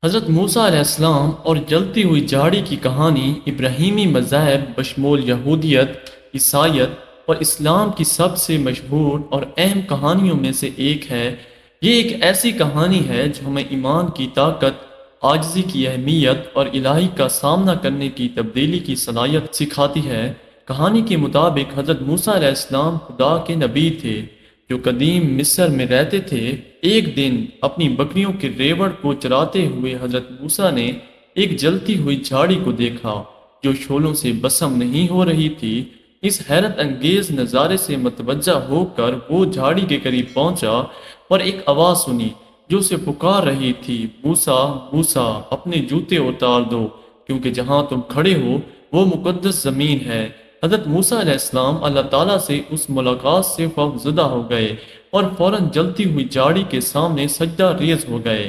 حضرت موسیٰ علیہ السلام اور جلتی ہوئی جھاڑی کی کہانی ابراہیمی مذاہب بشمول یہودیت، عیسائیت اور اسلام کی سب سے مشہور اور اہم کہانیوں میں سے ایک ہے۔ یہ ایک ایسی کہانی ہے جو ہمیں ایمان کی طاقت، عاجزی کی اہمیت اور الہی کا سامنا کرنے کی تبدیلی کی صلاحیت سکھاتی ہے۔ کہانی کے مطابق حضرت موسیٰ علیہ السلام خدا کے نبی تھے جو قدیم مصر میں رہتے تھے۔ ایک دن اپنی بکریوں کے ریوڑ کو چراتے ہوئے حضرت موسیٰ نے ایک جلتی ہوئی جھاڑی کو دیکھا جو شعلوں سے بسم نہیں ہو رہی تھی۔ اس حیرت انگیز نظارے سے متوجہ ہو کر وہ جھاڑی کے قریب پہنچا اور ایک آواز سنی جو اسے پکار رہی تھی، موسیٰ موسیٰ، اپنے جوتے اتار دو کیونکہ جہاں تم کھڑے ہو وہ مقدس زمین ہے۔ حضرت موسیٰ علیہ السلام اللہ تعالیٰ سے اس ملاقات سے خوف زدہ ہو گئے اور فوراً جلتی ہوئی جھاڑی کے سامنے سجدہ ریز ہو گئے۔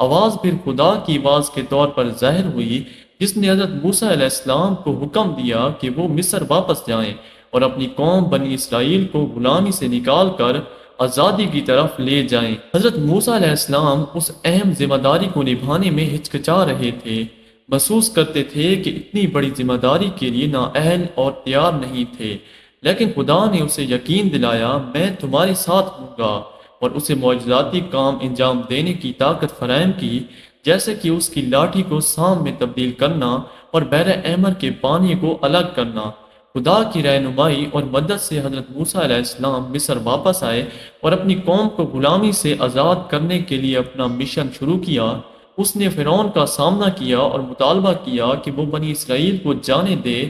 آواز پھر خدا کی آواز کے طور پر ظاہر ہوئی جس نے حضرت موسیٰ علیہ السلام کو حکم دیا کہ وہ مصر واپس جائیں اور اپنی قوم بنی اسرائیل کو غلامی سے نکال کر آزادی کی طرف لے جائیں۔ حضرت موسیٰ علیہ السلام اس اہم ذمہ داری کو نبھانے میں ہچکچا رہے تھے، محسوس کرتے تھے کہ اتنی بڑی ذمہ داری کے لیے نااہل اور تیار نہیں تھے، لیکن خدا نے اسے یقین دلایا، میں تمہارے ساتھ ہوں گا، اور اسے معجزاتی کام انجام دینے کی طاقت فراہم کی، جیسے کہ اس کی لاٹھی کو سام میں تبدیل کرنا اور بحر احمر کے پانی کو الگ کرنا۔ خدا کی رہنمائی اور مدد سے حضرت موسیٰ علیہ السلام مصر واپس آئے اور اپنی قوم کو غلامی سے آزاد کرنے کے لیے اپنا مشن شروع کیا۔ اس نے فرعون کا سامنا کیا اور مطالبہ کیا کہ وہ بنی اسرائیل کو جانے دے،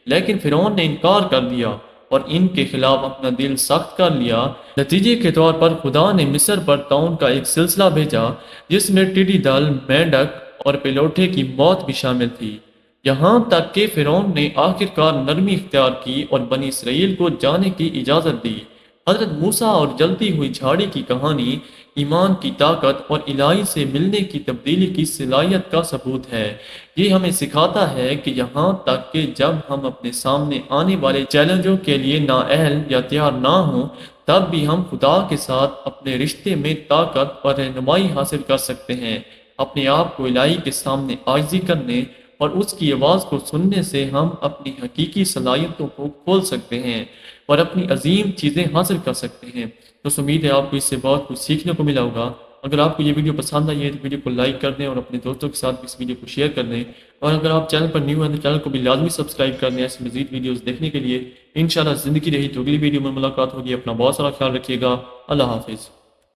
لیکن فرعون نے انکار کر دیا اور ان کے خلاف اپنا دل سخت کر لیا۔ نتیجے کے طور پر خدا نے مصر پر طاعون کا ایک سلسلہ بھیجا جس میں ٹڈی دل، مینڈک اور پیلوٹے کی موت بھی شامل تھی، یہاں تک کہ فرعون نے آخرکار نرمی اختیار کی اور بنی اسرائیل کو جانے کی اجازت دی۔ حضرت موسیٰ اور جلتی ہوئی جھاڑی کی کہانی ایمان کی طاقت اور الہی سے ملنے کی تبدیلی کی صلاحیت کا ثبوت ہے۔ یہ ہمیں سکھاتا ہے کہ یہاں تک کہ جب ہم اپنے سامنے آنے والے چیلنجوں کے لیے نااہل یا تیار نہ ہوں، تب بھی ہم خدا کے ساتھ اپنے رشتے میں طاقت اور رہنمائی حاصل کر سکتے ہیں۔ اپنے آپ کو الہی کے سامنے عاجزی کرنے اور اس کی آواز کو سننے سے ہم اپنی حقیقی صلاحیتوں کو کھول سکتے ہیں اور اپنی عظیم چیزیں حاصل کر سکتے ہیں۔ تو امید ہے آپ کو اس سے بہت کچھ سیکھنے کو ملا ہوگا۔ اگر آپ کو یہ ویڈیو پسند آئی ہے تو ویڈیو کو لائک کر دیں اور اپنے دوستوں کے ساتھ اس ویڈیو کو شیئر کر دیں، اور اگر آپ چینل پر نیو ہیں تو چینل کو بھی لازمی سبسکرائب کر دیں ایسے مزید ویڈیوز دیکھنے کے لیے۔ انشاءاللہ زندگی رہی تو اگلی ویڈیو میں ملاقات ہوگی۔ اپنا بہت سارا خیال رکھیے گا۔ اللہ حافظ۔